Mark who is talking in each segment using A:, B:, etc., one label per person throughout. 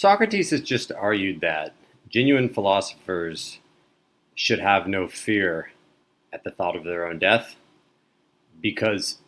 A: Socrates has just argued that genuine philosophers should have no fear at the thought of their own death because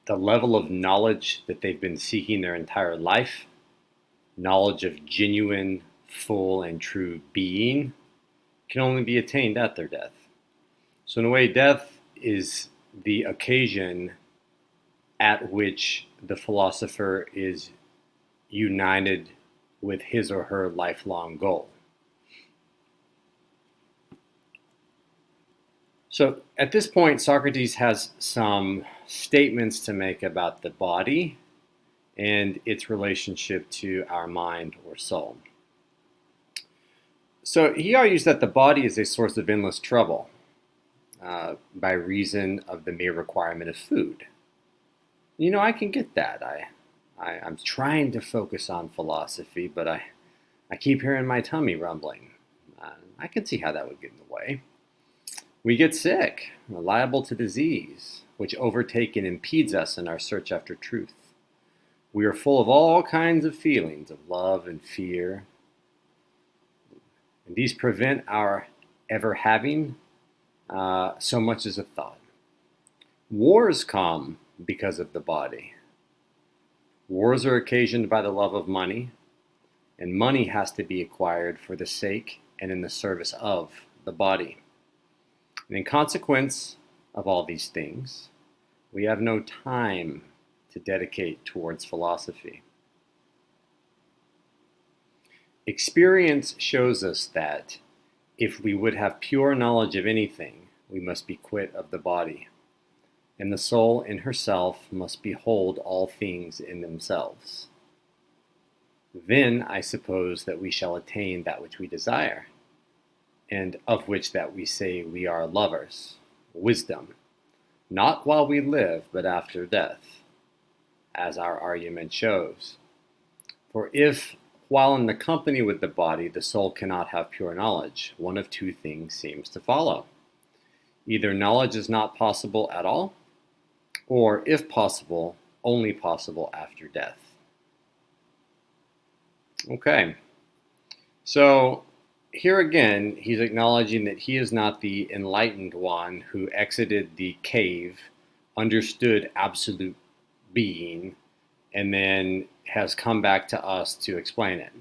A: the level of knowledge that they've been seeking their entire life, knowledge of genuine, full, and true being, can only be attained at their death. So in a way, death is the occasion at which the philosopher is united with his or her lifelong goal. So at this point, Socrates has some statements to make about the body and its relationship to our mind or soul. So he argues that the body is a source of endless trouble by reason of the mere requirement of food. I can get that. I'm trying to focus on philosophy, but I keep hearing my tummy rumbling. I can see how that would get in the way. We get sick, liable to disease, which overtake and impedes us in our search after truth. We are full of all kinds of feelings of love and fear, and these prevent our ever having so much as a thought. Wars come because of the body. Wars are occasioned by the love of money, and money has to be acquired for the sake and in the service of the body. And in consequence of all these things, we have no time to dedicate towards philosophy. Experience shows us that if we would have pure knowledge of anything, we must be quit of the body, and the soul in herself must behold all things in themselves. Then I suppose that we shall attain that which we desire, and of which that we say we are lovers, wisdom, not while we live, but after death, as our argument shows. For if, while in the company with the body, the soul cannot have pure knowledge, one of two things seems to follow. Either knowledge is not possible at all, or, if possible, only possible after death. Okay, so here again, he's acknowledging that he is not the enlightened one who exited the cave, understood absolute being, and then has come back to us to explain it.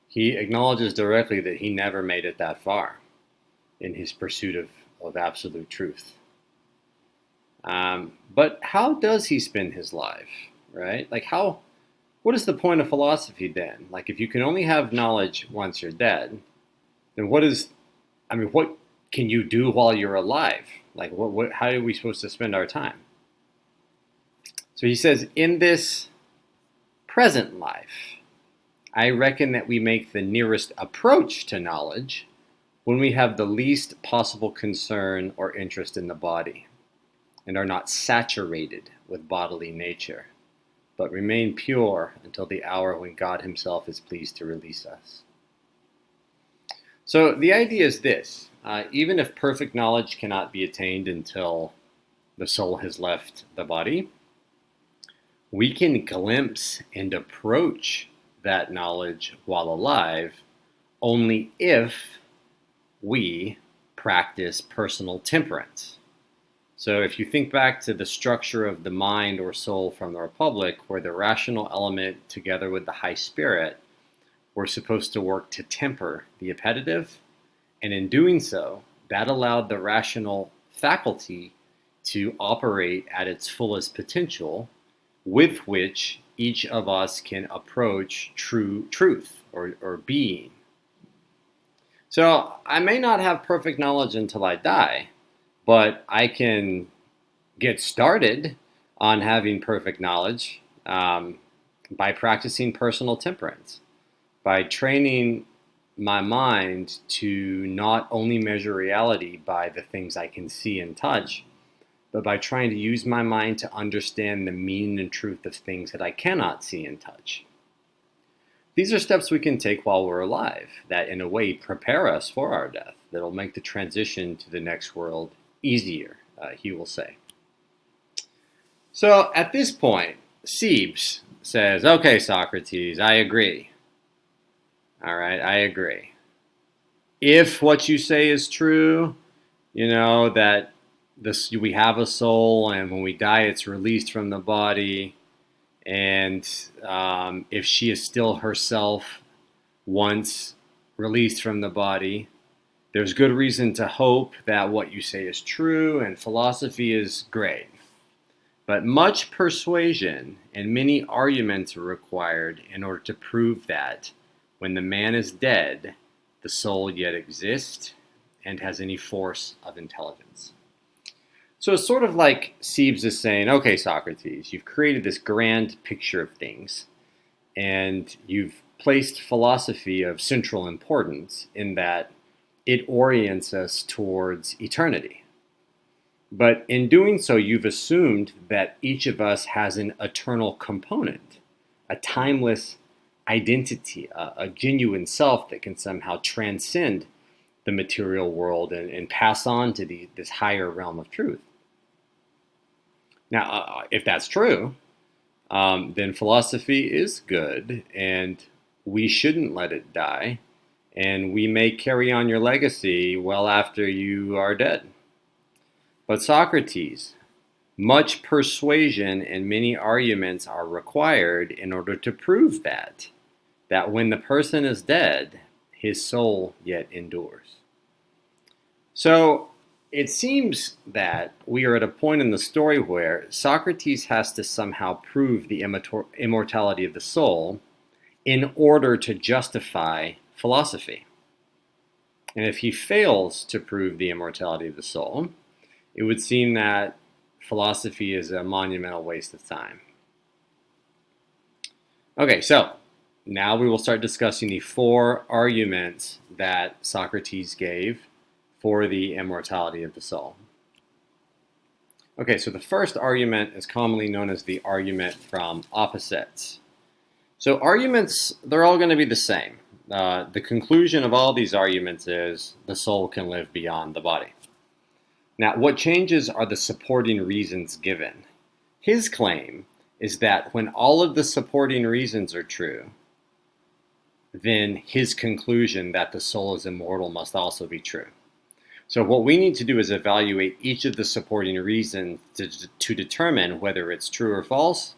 A: He acknowledges directly that he never made it that far in his pursuit of absolute truth. But how does he spend his life, right? What is the point of philosophy then? If you can only have knowledge once you're dead, then what can you do while you're alive? How are we supposed to spend our time? So he says, in this present life, I reckon that we make the nearest approach to knowledge when we have the least possible concern or interest in the body, and are not saturated with bodily nature, but remain pure until the hour when God himself is pleased to release us. So the idea is this: even if perfect knowledge cannot be attained until the soul has left the body, we can glimpse and approach that knowledge while alive only if we practice personal temperance. So if you think back to the structure of the mind or soul from the Republic, where the rational element together with the high spirit were supposed to work to temper the appetitive, and in doing so, that allowed the rational faculty to operate at its fullest potential, with which each of us can approach true truth or being. So I may not have perfect knowledge until I die, but I can get started on having perfect knowledge by practicing personal temperance, by training my mind to not only measure reality by the things I can see and touch, but by trying to use my mind to understand the meaning and truth of things that I cannot see and touch. These are steps we can take while we're alive that, in a way, prepare us for our death, that will make the transition to the next world easier, he will say. So at this point, Sebes, says, okay, Socrates, I agree. All right, I agree. If what you say is true, that we have a soul, and when we die, it's released from the body, and if she is still herself once released from the body, there's good reason to hope that what you say is true, and philosophy is great. But much persuasion and many arguments are required in order to prove that when the man is dead, the soul yet exists and has any force of intelligence. So it's sort of like Siebes is saying, okay, Socrates, you've created this grand picture of things, and you've placed philosophy of central importance in that it orients us towards eternity. But in doing so, you've assumed that each of us has an eternal component, a timeless identity, a genuine self that can somehow transcend the material world and pass on to this higher realm of truth. Now, if that's true, then philosophy is good, and we shouldn't let it die, and we may carry on your legacy well after you are dead. But Socrates, much persuasion and many arguments are required in order to prove that when the person is dead, his soul yet endures. So it seems that we are at a point in the story where Socrates has to somehow prove the immortality of the soul in order to justify philosophy. And if he fails to prove the immortality of the soul, it would seem that philosophy is a monumental waste of time. Okay, so now we will start discussing the 4 arguments that Socrates gave for the immortality of the soul. Okay, so the first argument is commonly known as the argument from opposites. So arguments, they're all going to be the same. The conclusion of all these arguments is the soul can live beyond the body. Now, what changes are the supporting reasons given. His claim is that when all of the supporting reasons are true, then his conclusion that the soul is immortal must also be true. So what we need to do is evaluate each of the supporting reasons to determine whether it's true or false,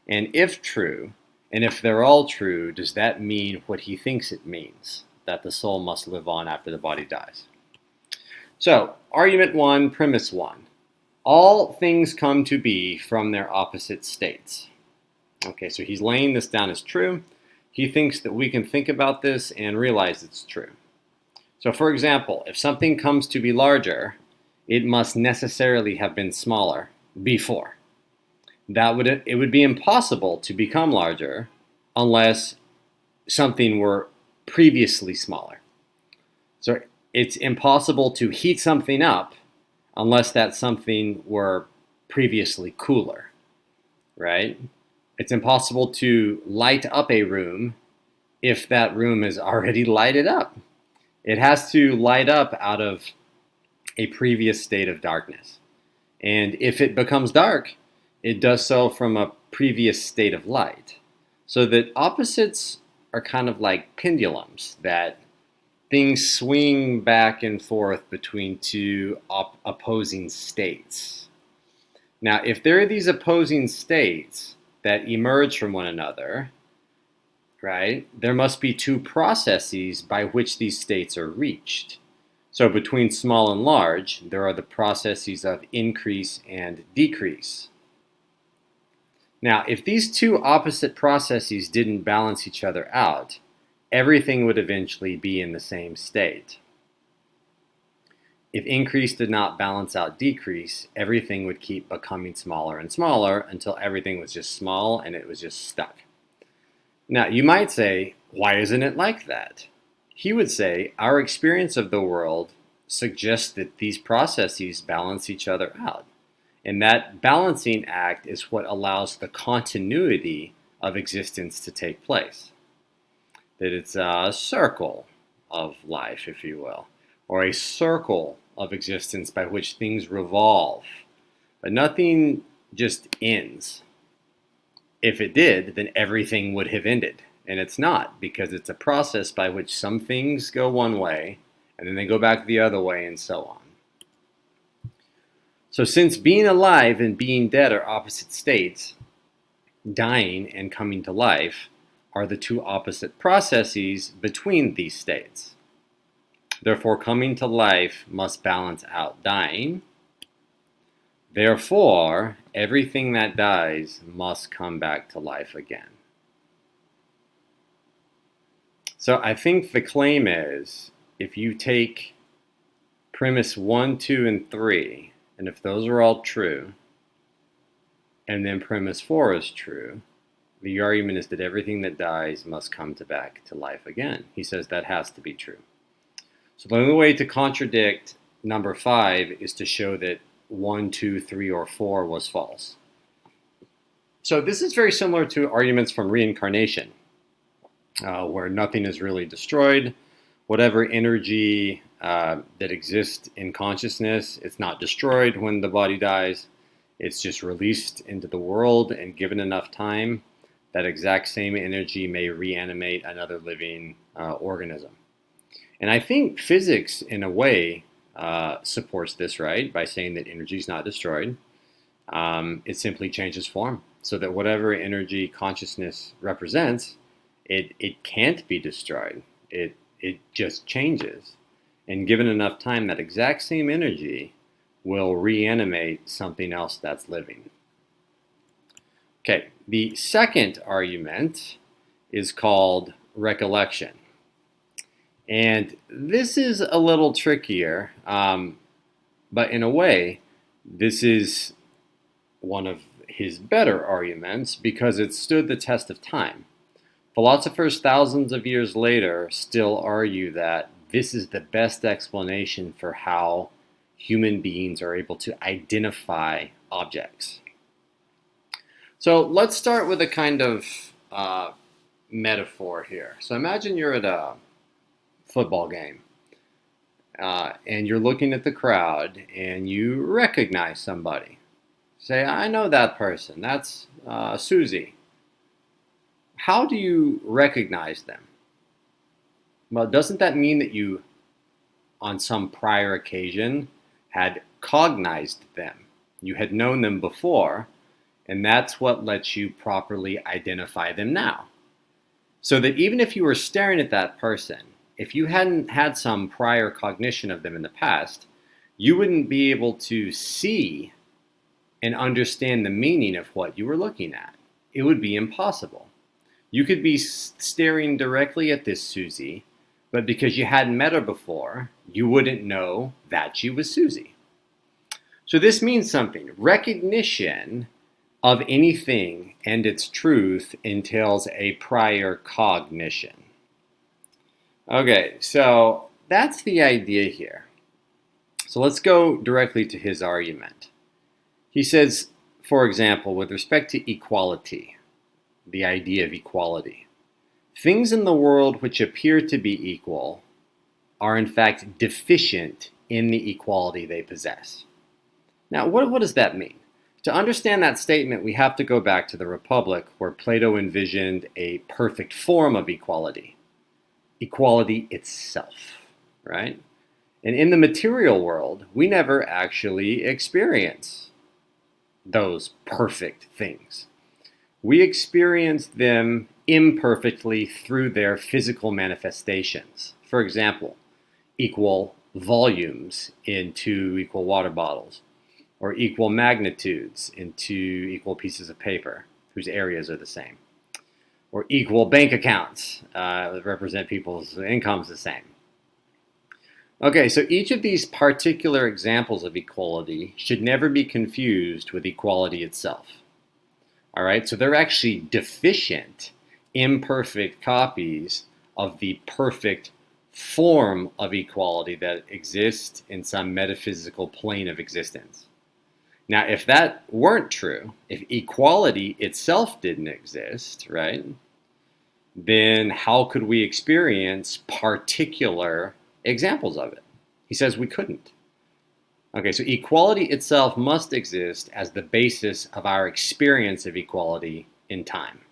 A: and if true, and if they're all true, does that mean what he thinks it means, that the soul must live on after the body dies? So, argument 1, premise 1. All things come to be from their opposite states. Okay, so he's laying this down as true. He thinks that we can think about this and realize it's true. So, for example, if something comes to be larger, it must necessarily have been smaller before. It would be impossible to become larger unless something were previously smaller. So it's impossible to heat something up unless that something were previously cooler, right? It's impossible to light up a room if that room is already lighted up. It has to light up out of a previous state of darkness. And if it becomes dark, it does so from a previous state of light. So that opposites are kind of like pendulums, that things swing back and forth between 2 opposing states. Now, if there are these opposing states that emerge from one another, right, there must be 2 processes by which these states are reached. So between small and large, there are the processes of increase and decrease. Now, if these 2 opposite processes didn't balance each other out, everything would eventually be in the same state. If increase did not balance out decrease, everything would keep becoming smaller and smaller until everything was just small and it was just stuck. Now, you might say, why isn't it like that? He would say, our experience of the world suggests that these processes balance each other out. And that balancing act is what allows the continuity of existence to take place. That it's a circle of life, if you will, or a circle of existence by which things revolve. But nothing just ends. If it did, then everything would have ended. And it's not, because it's a process by which some things go one way and then they go back the other way and so on. So since being alive and being dead are opposite states, dying and coming to life are the two opposite processes between these states. Therefore, coming to life must balance out dying. Therefore, everything that dies must come back to life again. So I think the claim is, if you take premise 1, 2, and 3, and if those are all true, and then premise 4 is true, the argument is that everything that dies must come back to life again. He says that has to be true. So the only way to contradict number 5 is to show that 1, 2, 3, or 4 was false. So this is very similar to arguments from reincarnation, where nothing is really destroyed. Whatever energy that exists in consciousness, it's not destroyed when the body dies. It's just released into the world, and given enough time, that exact same energy may reanimate another living organism. And I think physics, in a way, supports this, right? By saying that energy is not destroyed. It simply changes form, so that whatever energy consciousness represents, it can't be destroyed. It just changes. And given enough time, that exact same energy will reanimate something else that's living. Okay, the second argument is called recollection. And this is a little trickier, but in a way, this is one of his better arguments because it stood the test of time. Philosophers thousands of years later still argue that this is the best explanation for how human beings are able to identify objects. So let's start with a kind of metaphor here. So imagine you're at a football game and you're looking at the crowd and you recognize somebody. Say, I know that person. That's Susie. How do you recognize them? Well, doesn't that mean that you, on some prior occasion, had cognized them? You had known them before, and that's what lets you properly identify them now. So that even if you were staring at that person, if you hadn't had some prior cognition of them in the past, you wouldn't be able to see and understand the meaning of what you were looking at. It would be impossible. You could be staring directly at this Susie, but because you hadn't met her before, you wouldn't know that she was Susie. So this means something. Recognition of anything and its truth entails a prior cognition. Okay, so that's the idea here. So let's go directly to his argument. He says, for example, with respect to equality, the idea of equality, things in the world which appear to be equal are in fact deficient in the equality they possess. Now, what does that mean? To understand that statement, we have to go back to the Republic, where Plato envisioned a perfect form of equality. Equality itself, right? And in the material world, we never actually experience those perfect things. We experience them imperfectly through their physical manifestations. For example, equal volumes in 2 equal water bottles, or equal magnitudes in 2 equal pieces of paper whose areas are the same, or equal bank accounts that represent people's incomes the same. Okay, so each of these particular examples of equality should never be confused with equality itself. All right, so they're actually deficient, imperfect copies of the perfect form of equality that exists in some metaphysical plane of existence. Now, if that weren't true, if equality itself didn't exist, right, then how could we experience particular examples of it? He says we couldn't. Okay, so equality itself must exist as the basis of our experience of equality in time.